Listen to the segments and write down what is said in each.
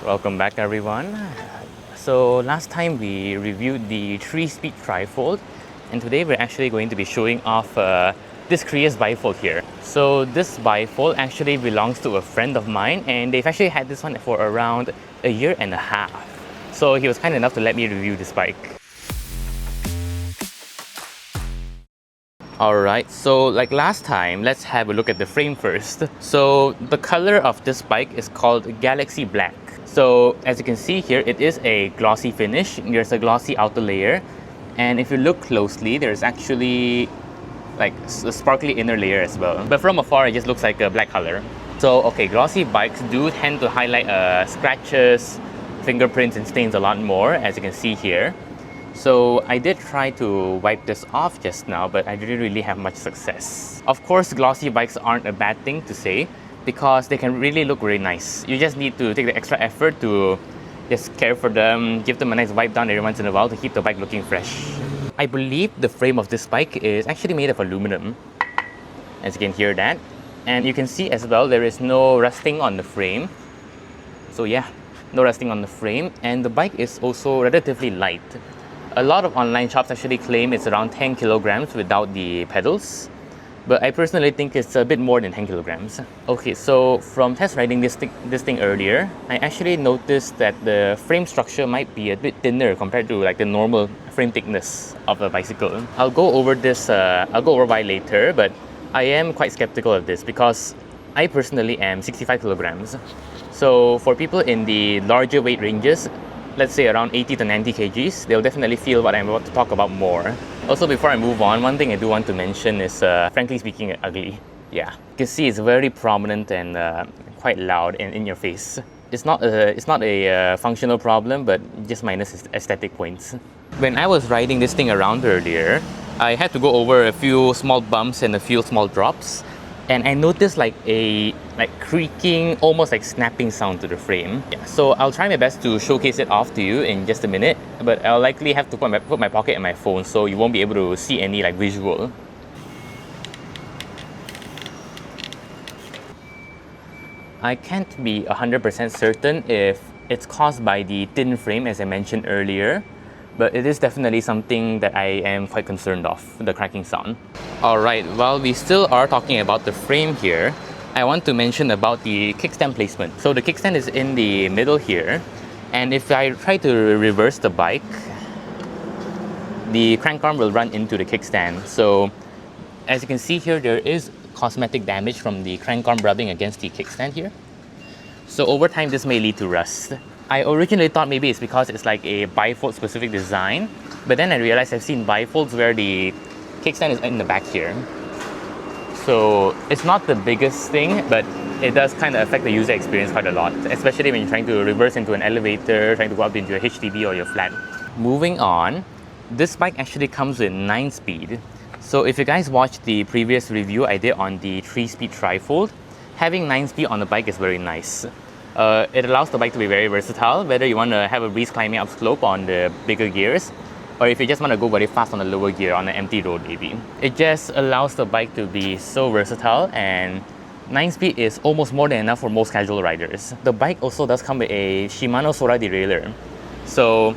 Welcome back everyone. So last time we reviewed the 3-speed trifold, and today we're actually going to be showing off this Crius Bifold here. So this bifold actually belongs to a friend of mine, and they've actually had this one for around a year and a half. So he was kind enough to let me review this bike. Alright, so like last time, let's have a look at the frame first. So the color of this bike is called Galaxy Black. So as you can see here, it is a glossy finish. There's a glossy outer layer, and if you look closely, there's actually like a sparkly inner layer as well. But from afar, it just looks like a black color. So okay, glossy bikes do tend to highlight scratches, fingerprints and stains a lot more, as you can see here. So I did try to wipe this off just now, but I didn't really have much success. Of course, glossy bikes aren't a bad thing to say, because they can really look really nice. You just need to take the extra effort to just care for them, give them a nice wipe down every once in a while to keep the bike looking fresh. I believe the frame of this bike is actually made of aluminum, as you can hear that. And you can see as well, there is no rusting on the frame. So yeah, no rusting on the frame. And the bike is also relatively light. A lot of online shops actually claim it's around 10 kilograms without the pedals. But I personally think it's a bit more than 10 kilograms. Okay, so from test riding this thing earlier, I actually noticed that the frame structure might be a bit thinner compared to like the normal frame thickness of a bicycle. I'll go over why later, but I am quite skeptical of this because I personally am 65 kilograms. So for people in the larger weight ranges, let's say around 80 to 90 kgs, they'll definitely feel what I'm about to talk about more. Also, before I move on, one thing I do want to mention is, frankly speaking, ugly. Yeah, you can see it's very prominent and quite loud and in your face. It's not a functional problem, but just minus aesthetic points. When I was riding this thing around earlier, I had to go over a few small bumps and a few small drops. And I noticed like a creaking, almost like snapping sound to the frame. Yeah, so I'll try my best to showcase it off to you in just a minute, but I'll likely have to put my pocket in my phone, so you won't be able to see any like visual. I can't be 100% certain if it's caused by the thin frame, as I mentioned earlier, but it is definitely something that I am quite concerned of, the cracking sound. Alright, while we still are talking about the frame here, I want to mention about the kickstand placement. So the kickstand is in the middle here, and if I try to reverse the bike, the crank arm will run into the kickstand. So as you can see here, there is cosmetic damage from the crank arm rubbing against the kickstand here. So over time, this may lead to rust. I originally thought maybe it's because it's like a bifold specific design, but then I realized I've seen bifolds where the kickstand is in the back here. So it's not the biggest thing, but it does kind of affect the user experience quite a lot, especially when you're trying to reverse into an elevator, trying to go up into a HDB or your flat. Moving on, this bike actually comes with 9-speed. So if you guys watched the previous review I did on the 3-speed trifold, having 9-speed on the bike is very nice. It allows the bike to be very versatile, whether you want to have a breeze climbing up slope on the bigger gears, or if you just want to go very fast on a lower gear on an empty road maybe. It just allows the bike to be so versatile, and 9-speed is almost more than enough for most casual riders. The bike also does come with a Shimano Sora derailleur. So,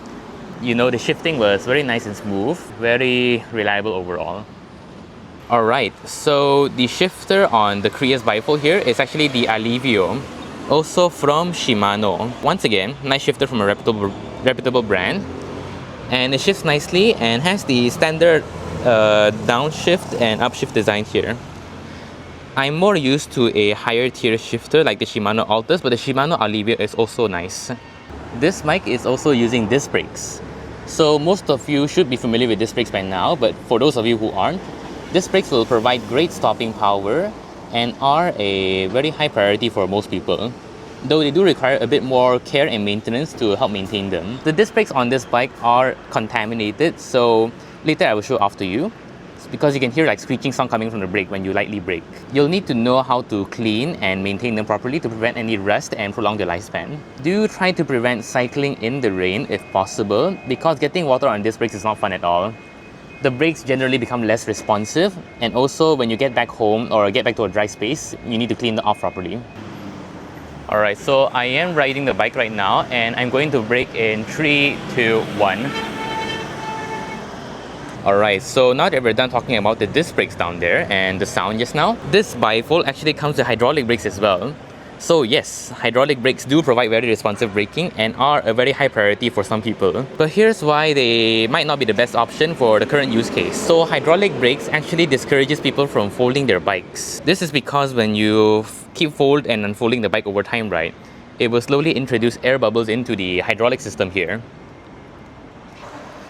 you know, the shifting was very nice and smooth, very reliable overall. Alright, so the shifter on the Crius Bifold here is actually the Alivio, also from Shimano. Once again, nice shifter from a reputable brand. And it shifts nicely and has the standard downshift and upshift design here. I'm more used to a higher tier shifter like the Shimano Altus, but the Shimano Alivio is also nice. This bike is also using disc brakes. So most of you should be familiar with disc brakes by now, but for those of you who aren't, disc brakes will provide great stopping power and are a very high priority for most people, though they do require a bit more care and maintenance to help maintain them. The disc brakes on this bike are contaminated, so later I will show off to you, because you can hear like screeching sound coming from the brake when you lightly brake. You'll need to know how to clean and maintain them properly to prevent any rust and prolong their lifespan. Do try to prevent cycling in the rain if possible, because getting water on disc brakes is not fun at all. The brakes generally become less responsive, and also when you get back home or get back to a dry space, you need to clean them off properly. Alright, so I am riding the bike right now and I'm going to brake in 3, 2, 1. Alright, so now that we're done talking about the disc brakes down there and the sound just now, this bifold actually comes with hydraulic brakes as well. So yes, hydraulic brakes do provide very responsive braking and are a very high priority for some people. But here's why they might not be the best option for the current use case. So hydraulic brakes actually discourages people from folding their bikes. This is because when you keep fold and unfolding the bike over time, right, it will slowly introduce air bubbles into the hydraulic system here.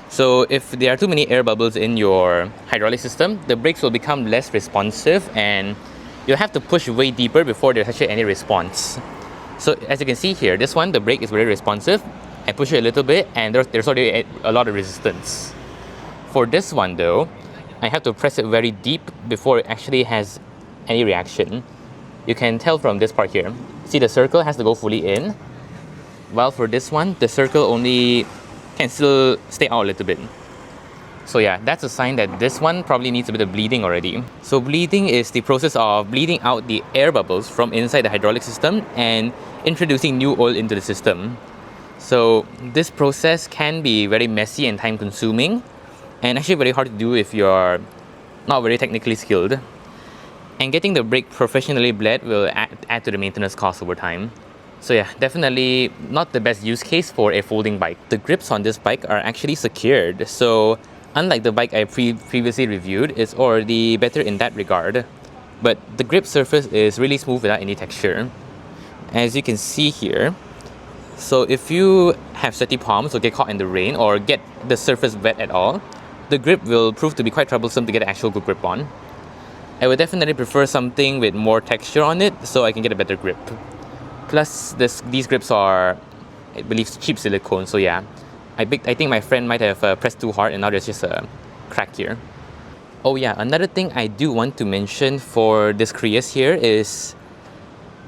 So if there are too many air bubbles in your hydraulic system, the brakes will become less responsive and you'll have to push way deeper before there's actually any response. So as you can see here, this one, the brake is very responsive. I push it a little bit and there's already a lot of resistance. For this one though, I have to press it very deep before it actually has any reaction. You can tell from this part here. See, the circle has to go fully in, while for this one, the circle only can still stay out a little bit. So yeah, that's a sign that this one probably needs a bit of bleeding already. So bleeding is the process of bleeding out the air bubbles from inside the hydraulic system and introducing new oil into the system. So this process can be very messy and time consuming and actually very hard to do if you're not very technically skilled. And getting the brake professionally bled will add to the maintenance cost over time. So yeah, definitely not the best use case for a folding bike. The grips on this bike are actually secured, so unlike the bike I previously reviewed, it's already better in that regard. But the grip surface is really smooth without any texture. As you can see here, so if you have sweaty palms or get caught in the rain or get the surface wet at all, the grip will prove to be quite troublesome to get an actual good grip on. I would definitely prefer something with more texture on it so I can get a better grip. Plus, these grips are, I believe, cheap silicone, so yeah. I think my friend might have pressed too hard and now there's just a crack here. Oh yeah, another thing I do want to mention for this Crius here is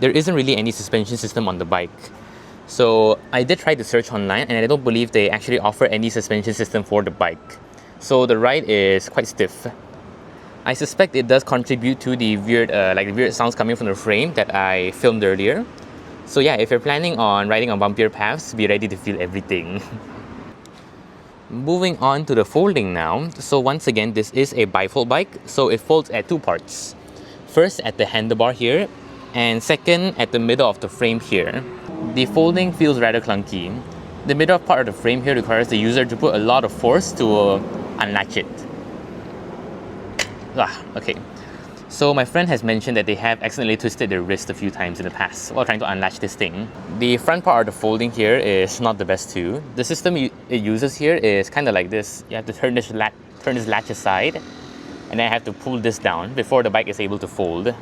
there isn't really any suspension system on the bike. So I did try to search online and I don't believe they actually offer any suspension system for the bike. So the ride is quite stiff. I suspect it does contribute to the weird sounds coming from the frame that I filmed earlier. So yeah, if you're planning on riding on bumpier paths, be ready to feel everything. Moving on to the folding now. So once again, this is a bifold bike, so it folds at two parts. First at the handlebar here, and second at the middle of the frame here. The folding feels rather clunky. The middle part of the frame here requires the user to put a lot of force to unlatch it. Okay. So my friend has mentioned that they have accidentally twisted their wrist a few times in the past while trying to unlatch this thing. The front part of the folding here is not the best too. The system it uses here is kind of like this. You have to turn this latch aside and then I have to pull this down before the bike is able to fold.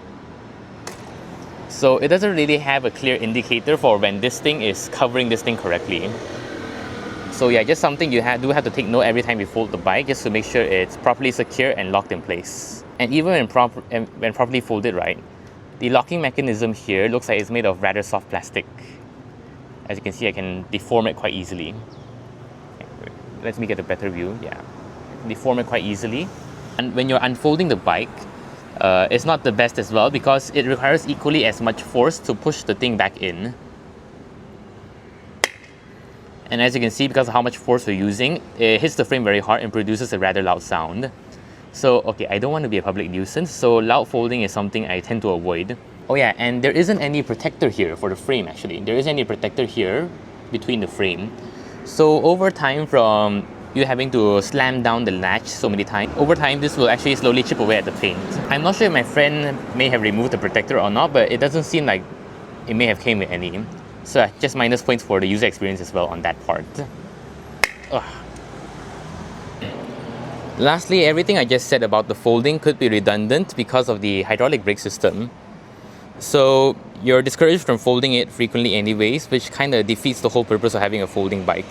So it doesn't really have a clear indicator for when this thing is covering this thing correctly. So yeah, just something you do have to take note every time you fold the bike just to make sure it's properly secure and locked in place. And even when properly folded right, the locking mechanism here looks like it's made of rather soft plastic. As you can see, I can deform it quite easily. Let me get a better view. Yeah, deform it quite easily. And when you're unfolding the bike, it's not the best as well because it requires equally as much force to push the thing back in. And as you can see, because of how much force we're using, it hits the frame very hard and produces a rather loud sound. So, okay, I don't want to be a public nuisance, so loud folding is something I tend to avoid. Oh yeah, and there isn't any protector here for the frame actually. There isn't any protector here between the frame. So over time, from you having to slam down the latch so many times, over time this will actually slowly chip away at the paint. I'm not sure if my friend may have removed the protector or not, but it doesn't seem like it may have came with any. So just minus points for the user experience as well on that part. Ugh. Lastly, everything I just said about the folding could be redundant because of the hydraulic brake system. So you're discouraged from folding it frequently anyways, which kind of defeats the whole purpose of having a folding bike.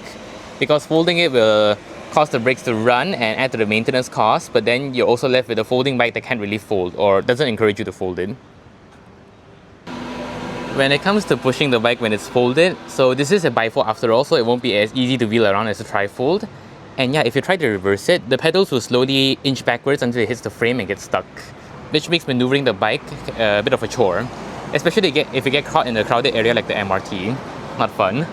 Because folding it will cause the brakes to run and add to the maintenance cost, but then you're also left with a folding bike that can't really fold or doesn't encourage you to fold it. When it comes to pushing the bike when it's folded, so this is a bifold after all, so it won't be as easy to wheel around as a trifold. And yeah, if you try to reverse it, the pedals will slowly inch backwards until it hits the frame and gets stuck, which makes maneuvering the bike a bit of a chore. especially if you get caught in a crowded area like the MRT. Not fun.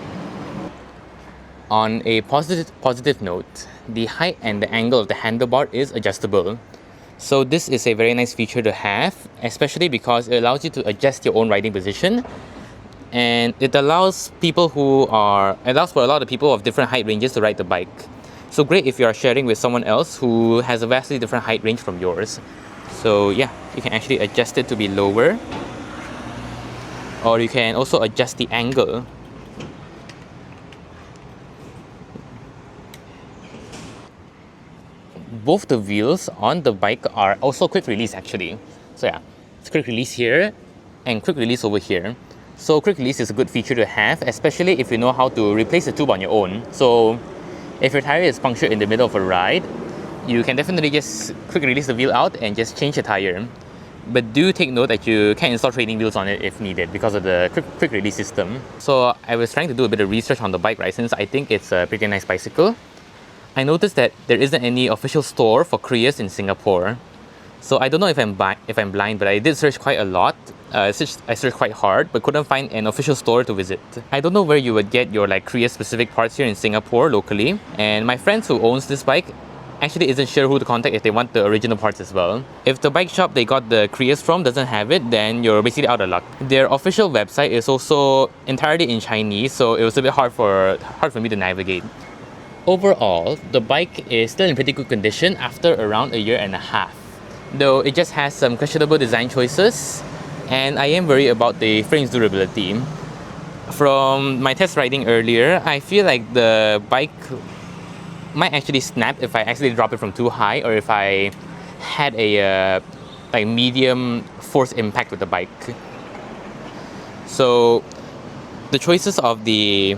On a positive note, the height and the angle of the handlebar is adjustable. So this is a very nice feature to have, especially because it allows you to adjust your own riding position, and it allows for a lot of people of different height ranges to ride the bike. So great if you are sharing with someone else who has a vastly different height range from yours. So yeah, you can actually adjust it to be lower, or you can also adjust the angle. Both the wheels on the bike are also quick release actually. So yeah, it's quick release here and quick release over here. So quick release is a good feature to have, especially if you know how to replace the tube on your own. So if your tire is punctured in the middle of a ride, you can definitely just quick release the wheel out and just change the tire. But do take note that you can install training wheels on it if needed because of the quick release system. So I was trying to do a bit of research on the bike, right, since I think it's a pretty nice bicycle. I noticed that there isn't any official store for Crius in Singapore. So I don't know if I'm blind, but I did search quite a lot. I searched quite hard, but couldn't find an official store to visit. I don't know where you would get your Crius specific parts here in Singapore locally. And my friend who owns this bike actually isn't sure who to contact if they want the original parts as well. If the bike shop they got the Crius from doesn't have it, then you're basically out of luck. Their official website is also entirely in Chinese, so it was a bit hard for me to navigate. Overall, the bike is still in pretty good condition after around a year and a half, though it just has some questionable design choices, and I am worried about the frame's durability. From my test riding earlier, I feel like the bike might actually snap if I accidentally drop it from too high, or if I had a medium force impact with the bike. So the choices of the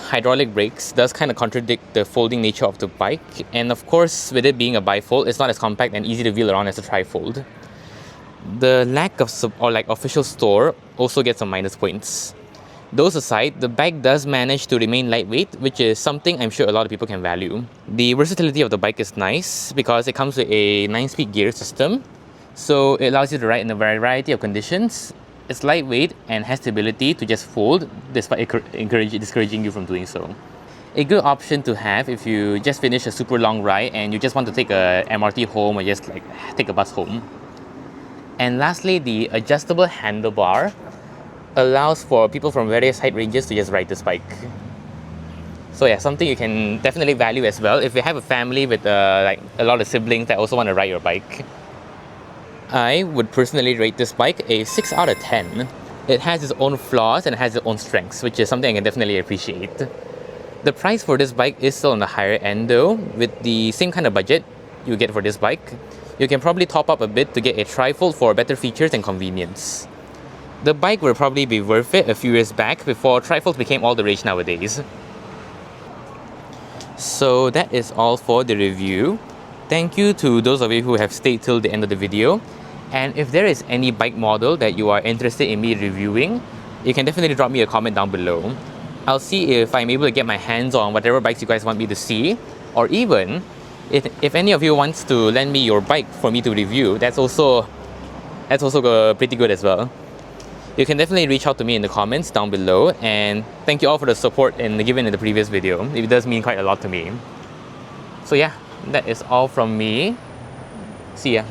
hydraulic brakes does kind of contradict the folding nature of the bike, and of course with it being a bifold, it's not as compact and easy to wheel around as a trifold. The lack of official store also gets some minus points. Those aside, the bike does manage to remain lightweight, which is something I'm sure a lot of people can value. The versatility of the bike is nice because it comes with a 9-speed gear system, so it allows you to ride in a variety of conditions. It's lightweight and has the ability to just fold despite discouraging you from doing so. A good option to have if you just finished a super long ride and you just want to take a MRT home or just take a bus home. And lastly, the adjustable handlebar allows for people from various height ranges to just ride this bike. So yeah, something you can definitely value as well if you have a family with a lot of siblings that also want to ride your bike. I would personally rate this bike a 6 out of 10. It has its own flaws and it has its own strengths, which is something I can definitely appreciate. The price for this bike is still on the higher end though. With the same kind of budget you get for this bike, you can probably top up a bit to get a trifold for better features and convenience. The bike will probably be worth it a few years back before trifolds became all the rage nowadays. So that is all for the review. Thank you to those of you who have stayed till the end of the video. And if there is any bike model that you are interested in me reviewing, you can definitely drop me a comment down below. I'll see if I'm able to get my hands on whatever bikes you guys want me to see, or even if any of you wants to lend me your bike for me to review, that's also pretty good as well. You can definitely reach out to me in the comments down below, and thank you all for the support and given in the previous video. It does mean quite a lot to me. So yeah, that is all from me. See ya.